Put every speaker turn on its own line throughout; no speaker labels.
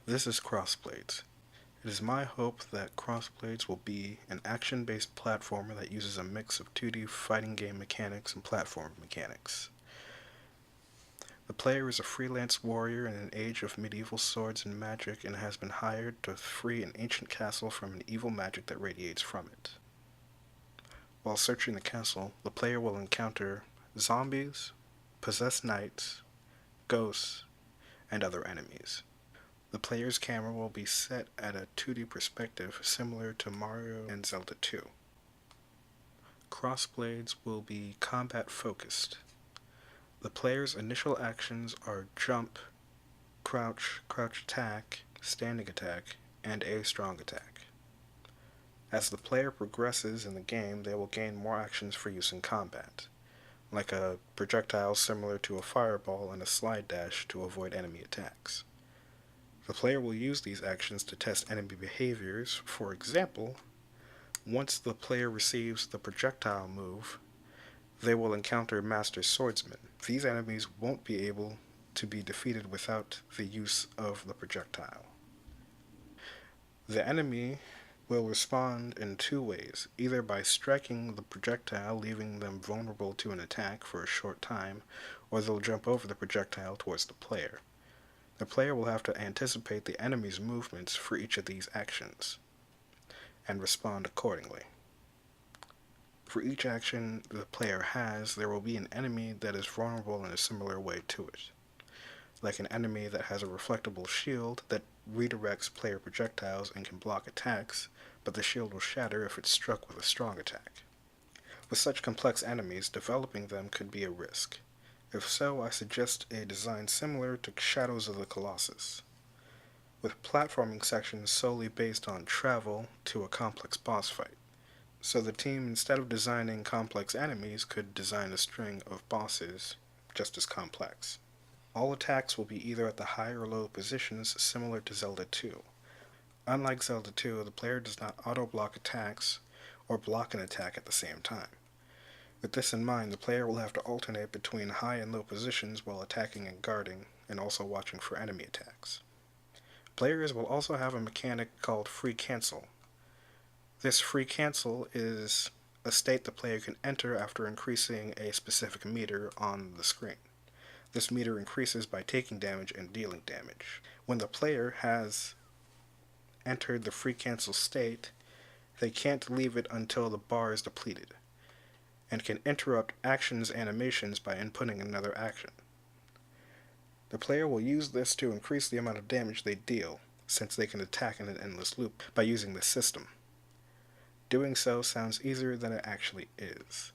This is CrossBlades. It is my hope that CrossBlades will be an action-based platformer that uses a mix of 2D fighting game mechanics and platform mechanics. The player is a freelance warrior in an age of medieval swords and magic and has been hired to free an ancient castle from an evil magic that radiates from it. While searching the castle, the player will encounter zombies, possessed knights, ghosts, and other enemies. The player's camera will be set at a 2D perspective similar to Mario and Zelda 2. CrossBlades will be combat focused. The player's initial actions are jump, crouch, crouch attack, standing attack, and a strong attack. As the player progresses in the game, they will gain more actions for use in combat, like a projectile similar to a fireball and a slide dash to avoid enemy attacks. The player will use these actions to test enemy behaviors. For example, once the player receives the projectile move, they will encounter master swordsmen. These enemies won't be able to be defeated without the use of the projectile. The enemy will respond in two ways, either by striking the projectile, leaving them vulnerable to an attack for a short time, or they'll jump over the projectile towards the player. The player will have to anticipate the enemy's movements for each of these actions, and respond accordingly. For each action the player has, there will be an enemy that is vulnerable in a similar way to it, like an enemy that has a reflectable shield that redirects player projectiles and can block attacks, but the shield will shatter if it's struck with a strong attack. With such complex enemies, developing them could be a risk. If so, I suggest a design similar to Shadows of the Colossus, with platforming sections solely based on travel to a complex boss fight. So the team, instead of designing complex enemies, could design a string of bosses just as complex. All attacks will be either at the high or low positions, similar to Zelda 2. Unlike Zelda 2, the player does not auto-block attacks or block an attack at the same time. With this in mind, the player will have to alternate between high and low positions while attacking and guarding, and also watching for enemy attacks. Players will also have a mechanic called free cancel. This free cancel is a state the player can enter after increasing a specific meter on the screen. This meter increases by taking damage and dealing damage. When the player has entered the free cancel state, they can't leave it until the bar is depleted, and can interrupt actions animations by inputting another action. The player will use this to increase the amount of damage they deal, since they can attack in an endless loop by using this system. Doing so sounds easier than it actually is.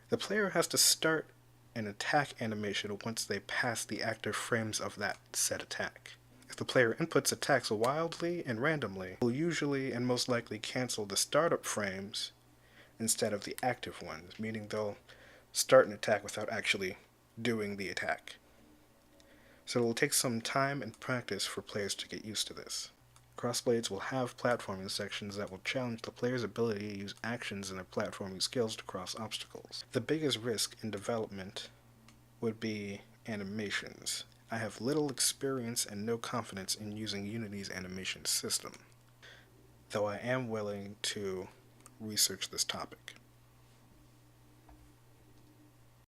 The player has to start an attack animation once they pass the active frames of that set attack. If the player inputs attacks wildly and randomly, will usually and most likely cancel the startup frames instead of the active ones, meaning they'll start an attack without actually doing the attack. So it will take some time and practice for players to get used to this. CrossBlades will have platforming sections that will challenge the player's ability to use actions in their platforming skills to cross obstacles. The biggest risk in development would be animations. I have little experience and no confidence in using Unity's animation system, though I am willing to research this topic.